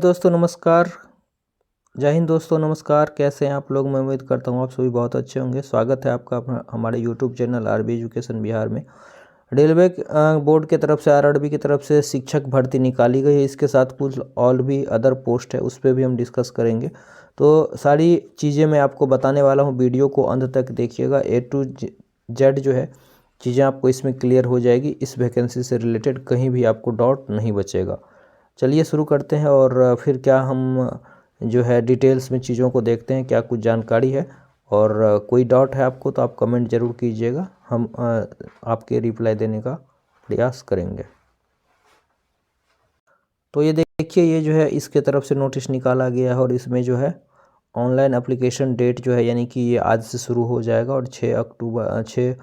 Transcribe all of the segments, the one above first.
दोस्तों नमस्कार। जय हिंद दोस्तों नमस्कार। कैसे हैं आप लोग? मैं उम्मीद करता हूँ आप सभी बहुत अच्छे होंगे। स्वागत है आपका हमारे YouTube channel RB education Bihar में। रेलवे बोर्ड की तरफ से आरआरबी की तरफ से शिक्षक भर्ती निकाली गई है। इसके साथ कुछ और भी अदर पोस्ट है, उस पर भी हम डिस्कस करेंगे। तो सारी चीज़ें मैं आपको बताने वाला हूँ, वीडियो को अंत तक देखिएगा। A to Z जो है चीज़ें आपको इसमें क्लियर हो जाएगी। इस वैकेंसी से रिलेटेड कहीं भी आपको डाउट नहीं बचेगा। चलिए शुरू करते हैं और फिर क्या हम जो है डिटेल्स में चीज़ों को देखते हैं, क्या कुछ जानकारी है। और कोई डाउट है आपको तो आप कमेंट ज़रूर कीजिएगा, हम आपके रिप्लाई देने का प्रयास करेंगे। तो ये देखिए, ये जो है इसके तरफ से नोटिस निकाला गया है और इसमें जो है ऑनलाइन एप्लीकेशन डेट जो है, यानी कि ये आज से शुरू हो जाएगा और 6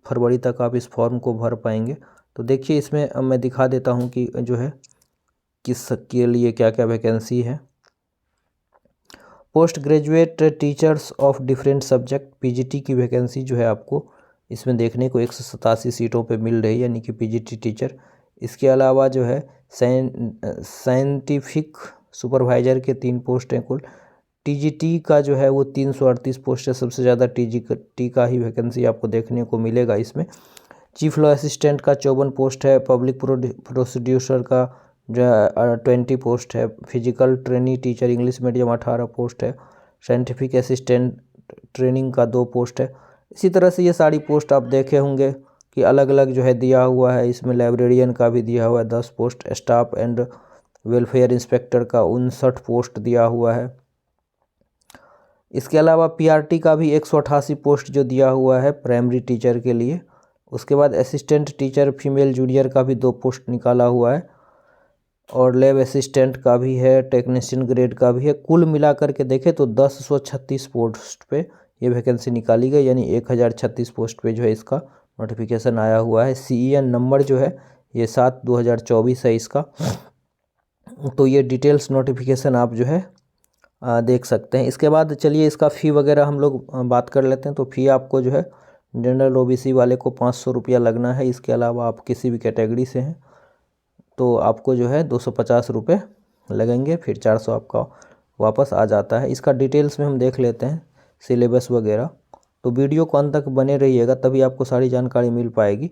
फरवरी तक आप इस फॉर्म को भर पाएंगे। तो देखिए इसमें मैं दिखा देता हूँ कि जो है किस के लिए क्या क्या वैकेंसी है। Post graduate teachers of different subject PGT की वैकेंसी जो है आपको इसमें देखने को 187 सीटों पे मिल रही है, यानी कि पीजीटी टीचर। इसके अलावा जो है साइंटिफिक सुपरवाइजर के 3 पोस्ट हैं कुल। टीजीटी का जो है वो 338 पोस्ट है, सबसे ज़्यादा टीजीटी का ही वैकेंसी आपको देखने को मिलेगा इसमें। चीफ लॉ असिस्टेंट का 54 पोस्ट है। पब्लिक प्रोसिक्यूटर का जो 20 पोस्ट है। Physical trainee teacher English medium 18 post है। साइंटिफिक असिस्टेंट ट्रेनिंग का 2 पोस्ट है। इसी तरह से ये सारी पोस्ट आप देखे होंगे कि अलग अलग जो है दिया हुआ है। इसमें लाइब्रेरियन का भी दिया हुआ है 10 post. Staff and welfare inspector का 59 पोस्ट दिया हुआ है। इसके अलावा पीआरटी का भी 188 पोस्ट जो दिया हुआ है प्राइमरी टीचर के लिए। उसके बाद असिस्टेंट टीचर फीमेल जूनियर का भी 2 पोस्ट निकाला हुआ है और लैब असिस्टेंट का भी है, टेक्नीशियन ग्रेड का भी है। कुल मिलाकर के देखें तो 1036 पोस्ट पे ये वैकेंसी निकाली गई, यानी 1036 पोस्ट पे जो है इसका नोटिफिकेशन आया हुआ है। CEN नंबर जो है ये 7/2024 है इसका। तो ये डिटेल्स नोटिफिकेशन आप जो है देख सकते हैं। इसके बाद चलिए इसका फ़ी वगैरह हम लोग बात कर लेते हैं। तो फ़ी आपको जो है जनरल OBC वाले को 500 रुपया लगना है। इसके अलावा आप किसी भी कैटेगरी से हैं तो आपको जो है 250 रुपये लगेंगे, फिर 400 आपका वापस आ जाता है। इसका डिटेल्स में हम देख लेते हैं, सिलेबस वगैरह। तो वीडियो को अंत तक बने रहिएगा, तभी आपको सारी जानकारी मिल पाएगी।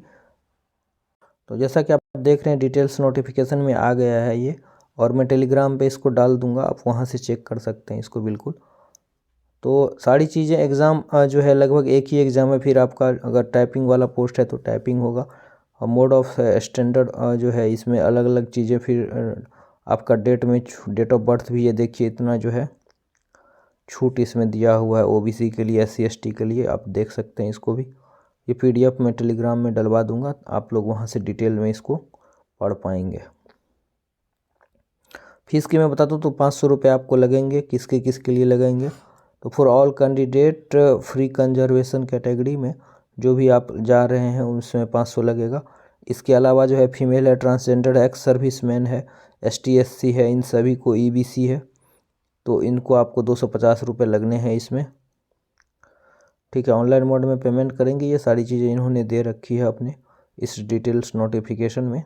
तो जैसा कि आप देख रहे हैं डिटेल्स नोटिफिकेशन में आ गया है ये, और मैं टेलीग्राम पे इसको डाल दूंगा, आप वहाँ से चेक कर सकते हैं इसको बिल्कुल। तो सारी चीज़ें एग्ज़ाम जो है लगभग एक ही एग्ज़ाम है। फिर आपका अगर टाइपिंग वाला पोस्ट है तो टाइपिंग होगा। और मोड ऑफ स्टैंडर्ड जो है इसमें अलग अलग चीज़ें। फिर आपका डेट ऑफ बर्थ भी ये देखिए इतना जो है छूट इसमें दिया हुआ है OBC के लिए, SC ST के लिए। आप देख सकते हैं इसको भी। ये PDF मैं टेलीग्राम में डलवा दूंगा, आप लोग वहाँ से डिटेल में इसको पढ़ पाएंगे। फीस की मैं बता दूँ तो 500 रुपये आपको लगेंगे। किसके लिए लगेंगे? तो for all candidate free conservation category में जो भी आप जा रहे हैं उसमें 500 लगेगा। इसके अलावा जो है फीमेल है, ट्रांसजेंडर है, एक्स सर्विसमैन है, ST SC है, इन सभी को EBC है तो इनको आपको 250 रुपये लगने हैं इसमें। ठीक है, ऑनलाइन मोड में पेमेंट करेंगे। ये सारी चीज़ें इन्होंने दे रखी है अपने इस डिटेल्स नोटिफिकेशन में।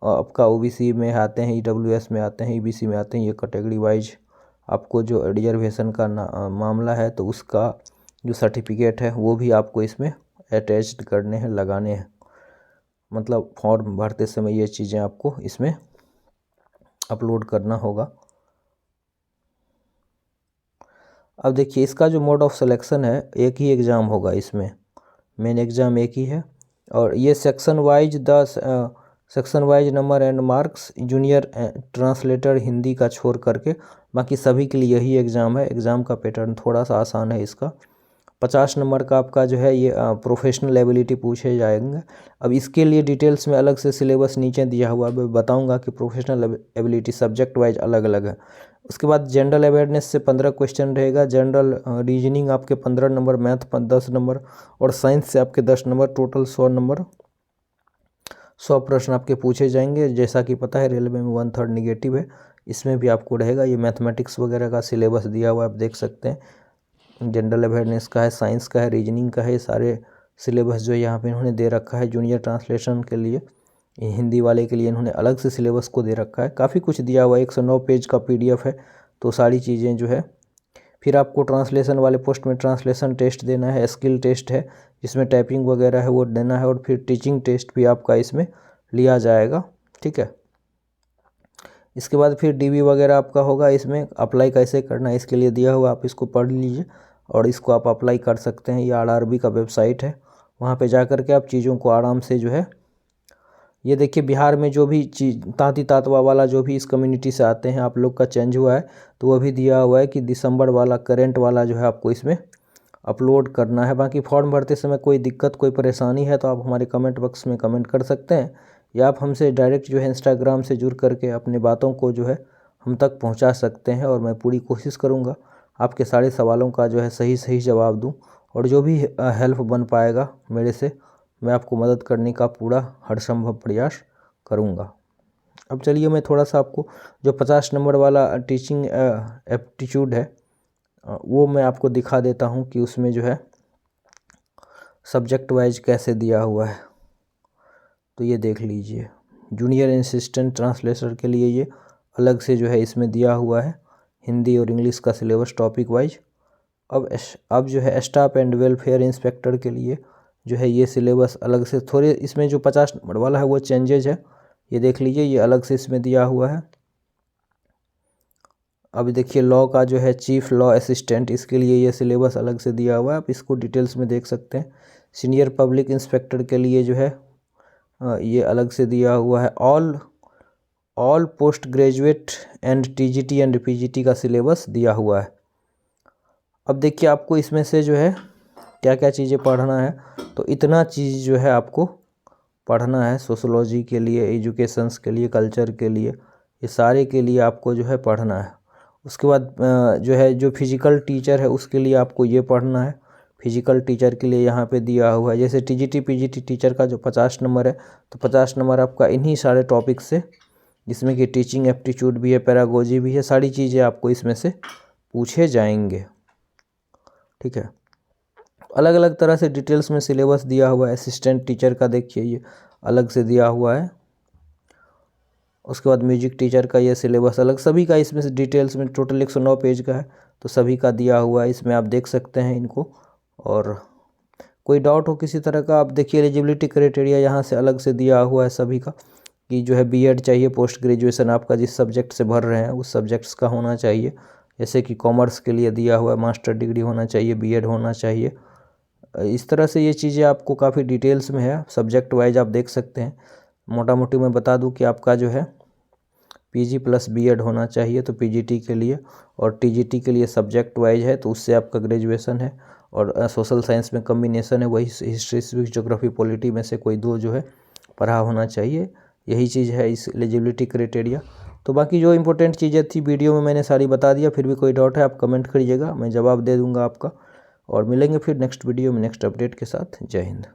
आपका OBC में आते हैं, EWS में आते हैं, EBC में आते हैं। ये कैटेगरी वाइज आपको जो रिजर्वेशन का मामला है तो उसका जो सर्टिफिकेट है वो भी आपको इसमें अटैच्ड करने हैं, लगाने हैं। मतलब फॉर्म भरते समय ये चीज़ें आपको इसमें अपलोड करना होगा। अब देखिए इसका जो मोड ऑफ सिलेक्शन है, एक ही एग्ज़ाम होगा इसमें, मेन एग्ज़ाम एक ही है। और ये section wise number and marks, junior translator Hindi का छोड़ करके बाकी सभी के लिए यही एग्ज़ाम है। एग्ज़ाम का पैटर्न थोड़ा सा आसान है इसका। 50 नंबर का आपका जो है ये प्रोफेशनल एबिलिटी पूछे जाएंगे। अब इसके लिए डिटेल्स में अलग से सिलेबस नीचे दिया हुआ मैं बताऊंगा कि प्रोफेशनल एबिलिटी सब्जेक्ट वाइज अलग अलग है। उसके बाद जनरल अवेयरनेस से 15 क्वेश्चन रहेगा। जनरल रीजनिंग आपके 15 नंबर, मैथ 10 नंबर और साइंस से आपके 10 नंबर, टोटल 100 नंबर। 100 प्रश्न आपके पूछे जाएंगे। जैसा कि पता है रेलवे में 1/3 निगेटिव है, इसमें भी आपको रहेगा। ये मैथमेटिक्स वगैरह का सिलेबस दिया हुआ आप देख सकते हैं। जनरल अवेयरनेस का है, साइंस का है, रीजनिंग का है, सारे सिलेबस जो यहाँ पे इन्होंने दे रखा है जूनियर ट्रांसलेशन के लिए। हिंदी वाले के लिए इन्होंने अलग से सिलेबस को दे रखा है, काफ़ी कुछ दिया हुआ है। 109 पेज का PDF है, तो सारी चीज़ें जो है। फिर आपको ट्रांसलेशन वाले पोस्ट में ट्रांसलेशन टेस्ट देना है, स्किल टेस्ट है जिसमें टाइपिंग वगैरह है वो देना है, और फिर टीचिंग टेस्ट भी आपका इसमें लिया जाएगा, ठीक है। इसके बाद फिर DB वगैरह आपका होगा। इसमें अप्लाई कैसे करना है इसके लिए दिया हुआ, आप इसको पढ़ लीजिए और इसको आप अप्लाई कर सकते हैं। ये RRB का वेबसाइट है, वहाँ पे जा कर के आप चीज़ों को आराम से जो है, ये देखिए बिहार में जो भी चीज़ तांती तातवा वाला जो भी इस कम्युनिटी से आते हैं आप लोग का चेंज हुआ है, तो वह भी दिया हुआ है कि दिसंबर वाला करंट वाला जो है आपको इसमें अपलोड करना है। बाकी फॉर्म भरते समय कोई दिक्कत कोई परेशानी है तो आप हमारे कमेंट बॉक्स में कमेंट कर सकते हैं, या आप हमसे डायरेक्ट जो है इंस्टाग्राम से जुड़ करके अपने बातों को जो है हम तक पहुंचा सकते हैं, और मैं पूरी कोशिश करूंगा आपके सारे सवालों का जो है सही जवाब दूं, और जो भी हेल्प बन पाएगा मेरे से मैं आपको मदद करने का पूरा हर संभव प्रयास करूंगा। अब चलिए मैं थोड़ा सा आपको जो 50 नंबर वाला टीचिंग एप्टीट्यूड है वो मैं आपको दिखा देता हूं कि उसमें जो है सब्जेक्ट वाइज कैसे दिया हुआ है। तो ये देख लीजिए, जूनियर असिस्टेंट ट्रांसलेटर के लिए ये अलग से जो है इसमें दिया हुआ है, हिंदी और इंग्लिश का सिलेबस टॉपिक वाइज। अब जो है स्टाफ एंड वेलफेयर इंस्पेक्टर के लिए जो है ये सिलेबस अलग से, थोड़े इसमें जो 50 नंबर वाला है वो चेंजेज है, ये देख लीजिए, ये अलग से इसमें दिया हुआ है। अब देखिए लॉ का जो है चीफ लॉ असिस्टेंट, इसके लिए ये सिलेबस अलग से दिया हुआ है, आप इसको डिटेल्स में देख सकते हैं। सीनियर पब्लिक इंस्पेक्टर के लिए जो है ये अलग से दिया हुआ है। All post graduate and TGT and PGT का सिलेबस दिया हुआ है। अब देखिए आपको इसमें से जो है क्या क्या चीज़ें पढ़ना है, तो इतना चीज़ जो है आपको पढ़ना है। सोशोलॉजी के लिए, एजुकेशंस के लिए, कल्चर के लिए, ये सारे के लिए आपको जो है पढ़ना है। उसके बाद जो है जो फिजिकल टीचर है उसके लिए आपको ये पढ़ना है। फिजिकल टीचर के लिए यहाँ पे दिया हुआ है, जैसे TGT PGT टीचर का जो 50 नंबर है, तो 50 नंबर आपका इन्हीं सारे टॉपिक से, जिसमें कि टीचिंग एप्टीट्यूड भी है, पैरागोजी भी है, सारी चीज़ें आपको इसमें से पूछे जाएंगे, ठीक है। अलग अलग तरह से डिटेल्स में सिलेबस दिया हुआ है। असिस्टेंट टीचर का देखिए ये अलग से दिया हुआ है। उसके बाद म्यूजिक टीचर का ये सिलेबस अलग, सभी का इसमें से डिटेल्स में, टोटल 109 पेज का है, तो सभी का दिया हुआ है, इसमें आप देख सकते हैं इनको। और कोई डाउट हो किसी तरह का, आप देखिए एलिजिबिलिटी क्राइटेरिया यहाँ से अलग से दिया हुआ है सभी का, कि जो है B.Ed चाहिए, पोस्ट ग्रेजुएशन आपका जिस सब्जेक्ट से भर रहे हैं उस सब्जेक्ट्स का होना चाहिए। जैसे कि कॉमर्स के लिए दिया हुआ है मास्टर डिग्री होना चाहिए, B.Ed होना चाहिए। इस तरह से ये चीज़ें आपको काफ़ी डिटेल्स में है, सब्जेक्ट वाइज आप देख सकते हैं। मोटा मोटी मैं बता दूं कि आपका जो है PG प्लस B.Ed होना चाहिए, तो PGT के लिए, और TGT के लिए सब्जेक्ट वाइज है तो उससे आपका ग्रेजुएशन है, और सोशल साइंस में कम्बिनेशन है, वही हिस्ट्री सिविक्स ज्योग्राफी पॉलिटी में से कोई दो जो है पढ़ा होना चाहिए। यही चीज़ है इस एलिजिबिलिटी क्राइटेरिया। तो बाकी जो इंपॉर्टेंट चीज़ें थी वीडियो में मैंने सारी बता दिया, फिर भी कोई डाउट है आप कमेंट करिएगा, मैं जवाब दे दूँगा आपका। और मिलेंगे फिर नेक्स्ट वीडियो में नेक्स्ट अपडेट के साथ। जय हिंद।